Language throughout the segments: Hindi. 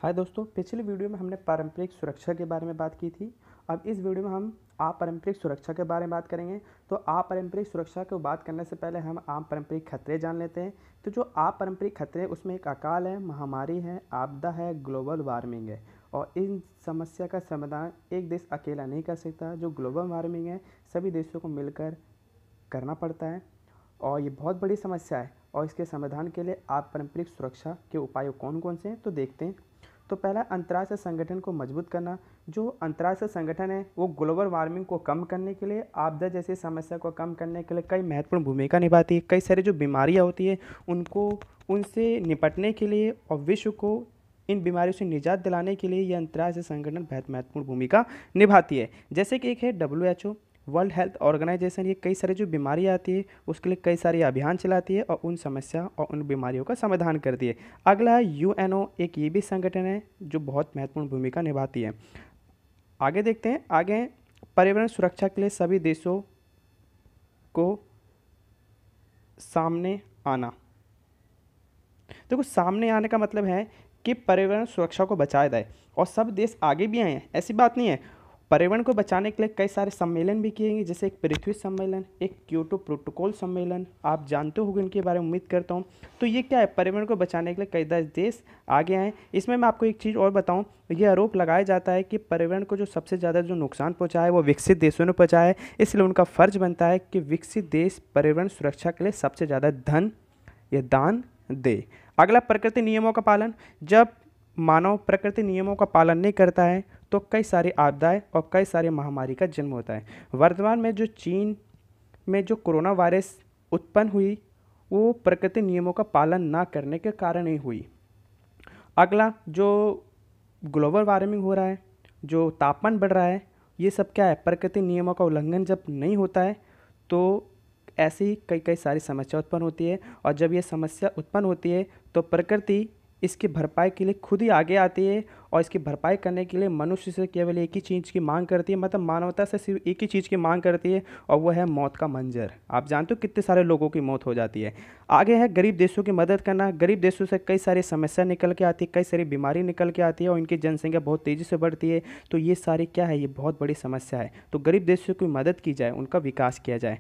हाय दोस्तों, पिछले वीडियो में हमने पारंपरिक सुरक्षा के बारे में बात की थी। अब इस वीडियो में हम अपारंपरिक सुरक्षा के बारे में बात करेंगे। तो अपारंपरिक सुरक्षा को बात करने से पहले हम अपारंपरिक खतरे जान लेते हैं। तो जो अपारंपरिक खतरे उसमें एक अकाल है, महामारी है, आपदा है, ग्लोबल वार्मिंग है। और इन समस्या का समाधान एक देश अकेला नहीं कर सकता। जो ग्लोबल वार्मिंग है सभी देशों को मिलकर करना पड़ता है और ये बहुत बड़ी समस्या है। और इसके समाधान के लिए अपारंपरिक सुरक्षा के उपाय कौन कौन से हैं तो देखते हैं। तो पहला, अंतर्राष्ट्रीय संगठन को मजबूत करना। जो अंतर्राष्ट्रीय संगठन है वो ग्लोबल वार्मिंग को कम करने के लिए, आपदा जैसी समस्या को कम करने के लिए कई महत्वपूर्ण भूमिका निभाती है। कई सारी जो बीमारियां होती है उनको उनसे निपटने के लिए और विश्व को इन बीमारियों से निजात दिलाने के लिए ये अंतर्राष्ट्रीय संगठन बहुत महत्वपूर्ण भूमिका निभाती है। जैसे कि एक है WHO, वर्ल्ड हेल्थ ऑर्गेनाइजेशन। ये कई सारी जो बीमारियाँ आती है उसके लिए कई सारे अभियान चलाती है और उन समस्या और उन बीमारियों का समाधान करती है। अगला है UNO, एक ये भी संगठन है जो बहुत महत्वपूर्ण भूमिका निभाती है। आगे देखते हैं। आगे पर्यावरण सुरक्षा के लिए सभी देशों को सामने आना। देखो, सामने आने का मतलब है कि पर्यावरण सुरक्षा को बचाया जाए और सब देश आगे भी आए हैं, ऐसी बात नहीं है। पर्यावरण को बचाने के लिए कई सारे सम्मेलन भी किए गए, जैसे एक पृथ्वी सम्मेलन, एक क्योटो प्रोटोकॉल सम्मेलन। आप जानते होंगे इनके बारे में, उम्मीद करता हूँ। तो ये क्या है, पर्यावरण को बचाने के लिए कई देश आगे आए। इसमें मैं आपको एक चीज़ और बताऊँ, ये आरोप लगाया जाता है कि पर्यावरण को जो सबसे ज़्यादा जो नुकसान पहुँचा है वो विकसित देशों ने पहुँचाया है। इसलिए उनका फ़र्ज बनता है कि विकसित देश पर्यावरण सुरक्षा के लिए सबसे ज़्यादा धन या दान दे। अगला, प्रकृति नियमों का पालन। जब मानव प्रकृति नियमों का पालन नहीं करता है तो कई सारी आपदाएं और कई सारी महामारी का जन्म होता है। वर्तमान में जो चीन में जो कोरोना वायरस उत्पन्न हुई वो प्रकृति नियमों का पालन ना करने के कारण ही हुई। अगला, जो ग्लोबल वार्मिंग हो रहा है, जो तापमान बढ़ रहा है, ये सब क्या है, प्रकृति नियमों का उल्लंघन जब नहीं होता है तो ऐसी ही कई कई सारी समस्या उत्पन्न होती है। और जब ये समस्या उत्पन्न होती है तो प्रकृति इसकी भरपाई के लिए खुद ही आगे आती है और इसकी भरपाई करने के लिए मनुष्य से केवल एक ही चीज़ की मांग करती है, मतलब मानवता से सिर्फ एक ही चीज़ की मांग करती है और वह है मौत का मंजर। आप जानते हो कितने सारे लोगों की मौत हो जाती है। आगे है गरीब देशों की मदद करना। गरीब देशों से कई सारी समस्या निकल के आती है, कई सारी बीमारी निकल के आती है और इनकी जनसंख्या बहुत तेज़ी से बढ़ती है। तो ये सारी क्या है, ये बहुत बड़ी समस्या है। तो गरीब देशों की मदद की जाए, उनका विकास किया जाए।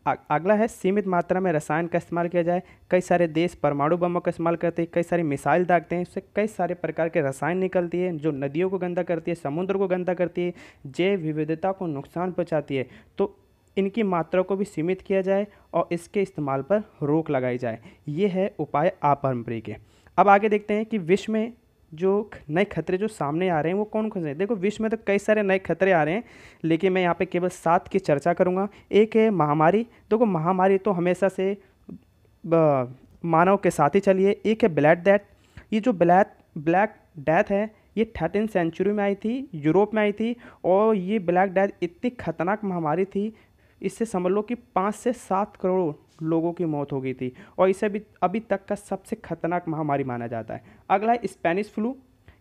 अगला है सीमित मात्रा में रसायन का इस्तेमाल किया जाए। कई सारे देश परमाणु बमों का इस्तेमाल करते हैं, कई सारी मिसाइल दागते हैं, इससे कई सारे प्रकार के रसायन निकलती है जो नदियों को गंदा करती है, समुद्र को गंदा करती है, जैव विविधता को नुकसान पहुंचाती है। तो इनकी मात्रा को भी सीमित किया जाए और इसके इस्तेमाल पर रोक लगाई जाए। ये है उपाय अपारंपरिक है। अब आगे देखते हैं कि विश्व में जो नए खतरे जो सामने आ रहे हैं वो कौन कौन से हैं। देखो, विश्व में तो कई सारे नए खतरे आ रहे हैं, लेकिन मैं यहाँ पे केवल 7 की चर्चा करूँगा। एक है महामारी। देखो, महामारी तो हमेशा से मानव के साथ ही चली है। एक है ब्लैक डेथ। ये जो ब्लैक डेथ है ये 13वीं सेंचुरी में आई थी, यूरोप में आई थी। और ये ब्लैक डेथ इतनी खतरनाक महामारी थी, इससे समझ लो कि 5 से 7 करोड़ लोगों की मौत हो गई थी और इसे अभी तक का सबसे खतरनाक महामारी माना जाता है। अगला है Spanish flu.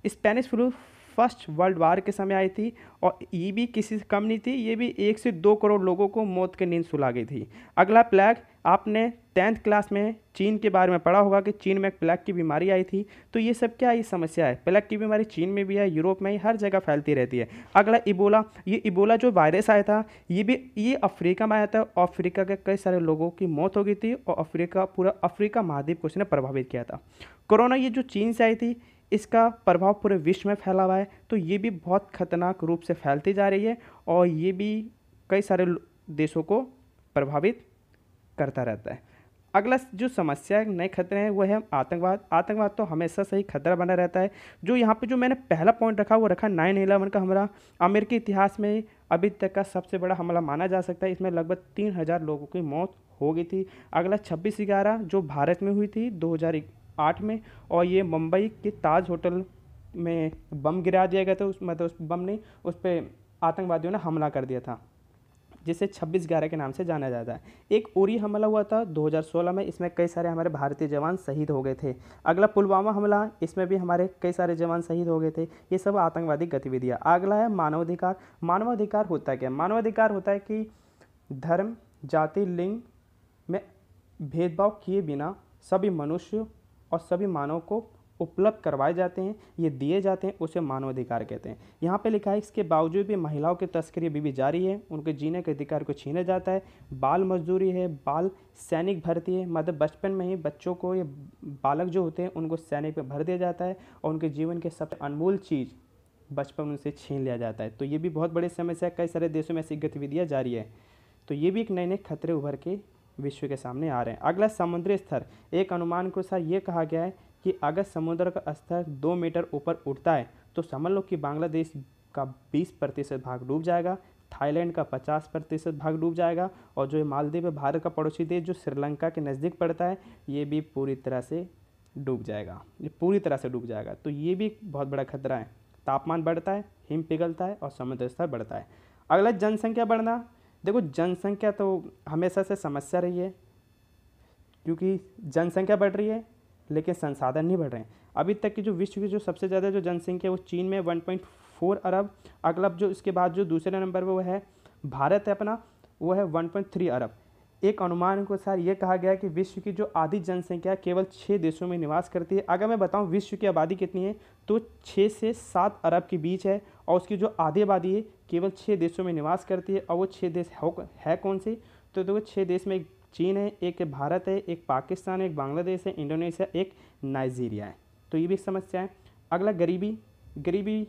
Spanish flu first world war के समय आई थी और ये भी किसी से कम नहीं थी, ये भी 1 से 2 करोड़ लोगों को मौत की नींद सुला गई थी। अगला प्लेग। आपने 10th क्लास में चीन के बारे में पढ़ा होगा कि चीन में एक प्लेग की बीमारी आई थी। तो ये सब क्या, ये समस्या है। प्लेग की बीमारी चीन में भी है, यूरोप में ही, हर जगह फैलती रहती है। अगला इबोला। ये इबोला जो वायरस आया था ये अफ्रीका में आया था। अफ्रीका के कई सारे लोगों की मौत हो गई थी और पूरा अफ्रीका महाद्वीप को इसने प्रभावित किया था। कोरोना, ये जो चीन से आई थी, इसका प्रभाव पूरे विश्व में फैला हुआ है। तो ये भी बहुत खतरनाक रूप से फैलती जा रही है और ये भी कई सारे देशों को प्रभावित करता रहता है। अगला जो समस्या है, नए खतरे हैं, वो है आतंकवाद। आतंकवाद तो हमेशा से ही खतरा बना रहता है। जो यहाँ पे जो मैंने पहला पॉइंट रखा वो रखा 9/11 का हमला। अमेरिकी इतिहास में अभी तक का सबसे बड़ा हमला माना जा सकता है। इसमें लगभग 3000 लोगों की मौत हो गई थी। अगला 26/11 जो भारत में हुई थी 2008 में, और ये मुंबई के ताज होटल में बम गिरा दिया गया था। उस बम ने उस पर आतंकवादियों ने हमला कर दिया था, जिसे 26/11 के नाम से जाना जाता है। एक उरी हमला हुआ था 2016 में, इसमें कई सारे हमारे भारतीय जवान शहीद हो गए थे। अगला पुलवामा हमला, इसमें भी हमारे कई सारे जवान शहीद हो गए थे। ये सब आतंकवादी गतिविधियाँ। अगला है मानवाधिकार। मानवाधिकार होता है क्या? मानवाधिकार होता है कि धर्म, जाति, लिंग में भेदभाव किए बिना सभी मनुष्य और सभी मानव को उपलब्ध करवाए जाते हैं, ये दिए जाते हैं, उसे मानवाधिकार कहते हैं। यहाँ पे लिखा है इसके बावजूद भी महिलाओं की तस्करी अभी भी जारी है, उनके जीने के अधिकार को छीना जाता है, बाल मजदूरी है, बाल सैनिक भर्ती है, मतलब बचपन में ही बच्चों को, ये बालक जो होते हैं उनको सैनिक में भर दिया जाता है और उनके जीवन के सबसे अनमोल चीज़ बचपन में उनसे छीन लिया जाता है। तो ये भी बहुत बड़ी समस्या है, कई सारे देशों में ऐसी गतिविधियाँ जारी है। तो ये भी एक नए नए खतरे उभर के विश्व के सामने आ रहे हैं। अगला समुद्री स्तर, एक अनुमान के अनुसार ये कहा गया है कि अगर समुद्र का स्तर 2 मीटर ऊपर उठता है तो समझ लो कि बांग्लादेश का 20% भाग डूब जाएगा, थाईलैंड का 50% भाग डूब जाएगा, और जो मालदीव है भारत का पड़ोसी देश जो श्रीलंका के नज़दीक पड़ता है, ये भी पूरी तरह से डूब जाएगा, ये पूरी तरह से डूब जाएगा। तो ये भी बहुत बड़ा खतरा है। तापमान बढ़ता है, हिम पिघलता है और समुद्र स्तर बढ़ता है। अगला जनसंख्या बढ़ना, देखो जनसंख्या तो हमेशा से समस्या रही है, क्योंकि जनसंख्या बढ़ रही है लेकिन संसाधन नहीं बढ़ रहे हैं। अभी तक की जो विश्व की जो सबसे ज़्यादा जो जनसंख्या है वो चीन में 1.4 अरब, अगला जो इसके बाद जो दूसरे नंबर पर वो है भारत है अपना, वो है 1.3 अरब। एक अनुमान के अनुसार ये कहा गया है कि विश्व की जो आधी जनसंख्या केवल 6 देशों में निवास करती है। अगर मैं बताऊं विश्व की आबादी कितनी है तो 6 से 7 अरब के बीच है, और उसकी जो आधी आबादी है केवल 6 देशों में निवास करती है। और वो 6 देश है कौन से, तो देखो 6 देश में एक चीन है, एक भारत है, एक पाकिस्तान है, एक बांग्लादेश है, इंडोनेशिया, एक नाइजीरिया है। तो ये भी समस्या है। अगला गरीबी, गरीबी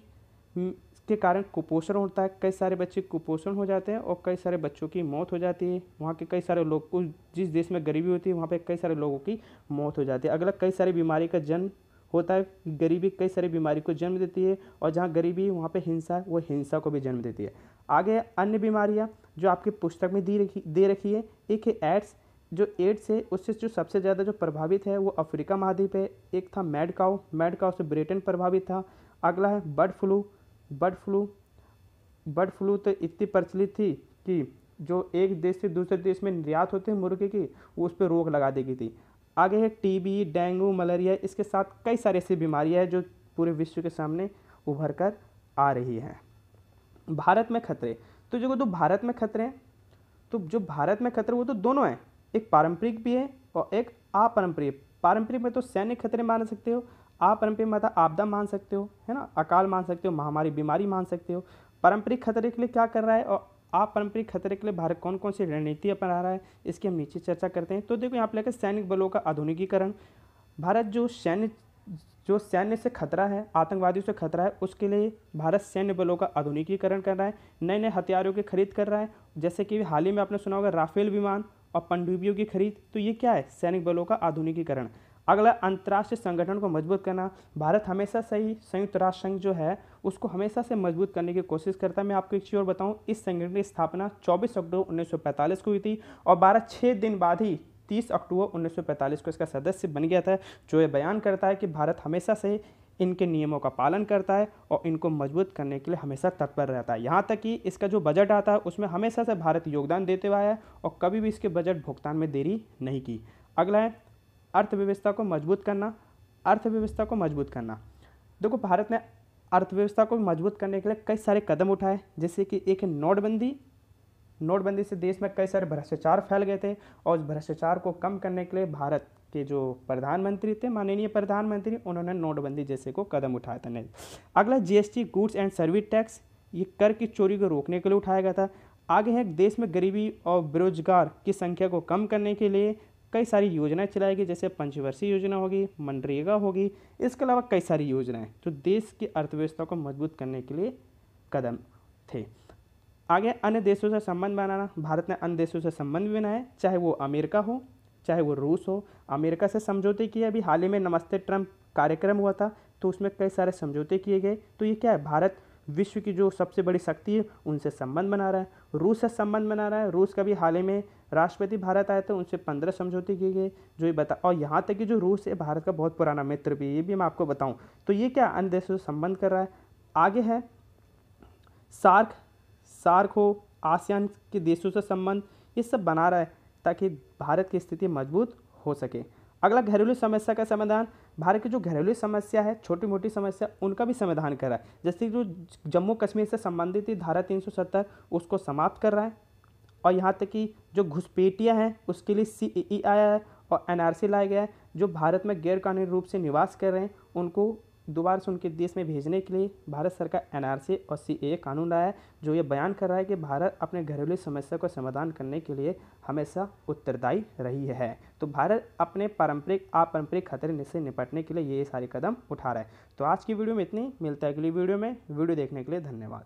के कारण कुपोषण होता है, कई सारे बच्चे कुपोषण हो जाते हैं और कई सारे बच्चों की मौत हो जाती है। वहाँ के कई सारे लोग, उस जिस देश में गरीबी होती है वहाँ पे कई सारे लोगों की मौत हो जाती है। अगला कई सारी बीमारी का जन्म होता है, गरीबी कई सारी बीमारी को जन्म देती है, और जहाँ गरीबी है वहाँ पे हिंसा है, वो हिंसा को भी जन्म देती है। आगे अन्य बीमारियाँ जो आपकी पुस्तक में दे रखी है, एक है एड्स, जो एड्स है उससे जो सबसे ज़्यादा जो प्रभावित है वो अफ्रीका महाद्वीप है। एक था मैड काउ से ब्रिटेन प्रभावित था। अगला है बर्ड फ्लू। बर्ड फ्लू तो इतनी प्रचलित थी कि जो एक देश से दूसरे देश में निर्यात होते हैं मुर्गे की, वो उस पर रोक लगा दी गई थी। आगे है टीबी, डेंगू, मलेरिया, इसके साथ कई सारी ऐसी बीमारियां हैं जो पूरे विश्व के सामने उभर कर आ रही हैं। भारत में खतरे, तो जो भारत में खतरे हैं, तो जो भारत में खतरे वो तो दोनों हैं, एक पारंपरिक भी है और एक अपारंपरिक। पारंपरिक में तो सैन्य खतरे मान सकते हो, अपारंपरिक मतलब आपदा मान सकते हो, है ना, अकाल मान सकते हो, महामारी बीमारी मान सकते हो। पारंपरिक खतरे के लिए क्या कर रहा है और अपारंपरिक खतरे के लिए भारत कौन कौन सी रणनीति अपना रहा है, इसकी हम नीचे चर्चा करते हैं। तो देखो यहाँ पे लेकर सैनिक बलों का आधुनिकीकरण। भारत जो सैन्य से खतरा है, आतंकवादियों से खतरा है, उसके लिए भारत सैन्य बलों का आधुनिकीकरण कर रहा है, नए नए हथियारों की खरीद कर रहा है, जैसे कि हाल ही में आपने सुना होगा राफेल विमान और पनडुब्बियों की खरीद। तो ये क्या है, सैनिक बलों का आधुनिकीकरण। अगला अंतर्राष्ट्रीय संगठन को मजबूत करना। भारत हमेशा से ही संयुक्त राष्ट्र संघ जो है उसको हमेशा से मजबूत करने की कोशिश करता है। मैं आपको एक चीज़ और बताऊं, इस संगठन की स्थापना 24 अक्टूबर 1945 को हुई थी और 6 दिन बाद ही 30 अक्टूबर 1945 को इसका सदस्य बन गया था, जो ये बयान करता है कि भारत हमेशा से इनके नियमों का पालन करता है और इनको मजबूत करने के लिए हमेशा तत्पर रहता है। यहाँ तक कि इसका जो बजट आता है उसमें हमेशा से भारत योगदान देते हुआ है और कभी भी इसके बजट भुगतान में देरी नहीं की। अगला है अर्थव्यवस्था को मजबूत करना। अर्थव्यवस्था को मजबूत करना, देखो भारत ने अर्थव्यवस्था को मजबूत करने के लिए कई सारे कदम उठाए, जैसे कि एक है नोटबंदी से देश में कई सारे भ्रष्टाचार फैल गए थे और उस भ्रष्टाचार को कम करने के लिए भारत के जो प्रधानमंत्री थे, माननीय प्रधानमंत्री, उन्होंने नोटबंदी जैसे को कदम उठाया था। अगला GST, goods and service tax, ये कर की चोरी को रोकने के लिए उठाया गया था। आगे है देश में गरीबी और बेरोजगार की संख्या को कम करने के लिए कई सारी योजनाएं चलाई गई, जैसे पंचवर्षीय योजना होगी, मनरेगा होगी, इसके अलावा कई सारी योजनाएं जो देश की अर्थव्यवस्था को मजबूत करने के लिए कदम थे। आगे अन्य देशों से संबंध बनाना। भारत ने अन्य देशों से संबंध बनाए, चाहे वो अमेरिका हो चाहे वो रूस हो। अमेरिका से समझौते किए, अभी हाल ही में नमस्ते ट्रंप कार्यक्रम हुआ था तो उसमें कई सारे समझौते किए गए। तो ये क्या है, भारत विश्व की जो सबसे बड़ी शक्ति है उनसे संबंध बना रहा है, रूस से संबंध बना रहा है। रूस का भी हाल ही में राष्ट्रपति भारत आए थे, उनसे 15 समझौते किए गए, जो ये बता, और यहाँ तक कि जो रूस है भारत का बहुत पुराना मित्र भी, ये भी मैं आपको बताऊँ। तो ये क्या अन्य देशों से संबंध कर रहा है। आगे है सार्क हो, आसियान के देशों से संबंध, ये सब बना रहा है ताकि भारत की स्थिति मजबूत हो सके। अगला घरेलू समस्या का समाधान। भारत की जो घरेलू समस्या है, छोटी मोटी समस्या, उनका भी समाधान कर रहा है, जैसे जो जम्मू कश्मीर से संबंधित थी धारा 370 उसको समाप्त कर रहा है, और यहाँ तक कि जो घुसपैठियाँ हैं उसके लिए CEE आया है और NRC लाया गया है, जो भारत में गैर कानूनी रूप से निवास कर रहे हैं उनको दोबारा से उनके देश में भेजने के लिए भारत सरकार एनआरसी और सीएए कानून लाया है, जो ये बयान कर रहा है कि भारत अपने घरेलू समस्या का समाधान करने के लिए हमेशा उत्तरदायी रही है। तो भारत अपने पारंपरिक अपारंपरिक खतरे से निपटने के लिए ये सारे कदम उठा रहा है। तो आज की वीडियो में इतनी, मिलता है अगली वीडियो में। वीडियो देखने के लिए धन्यवाद।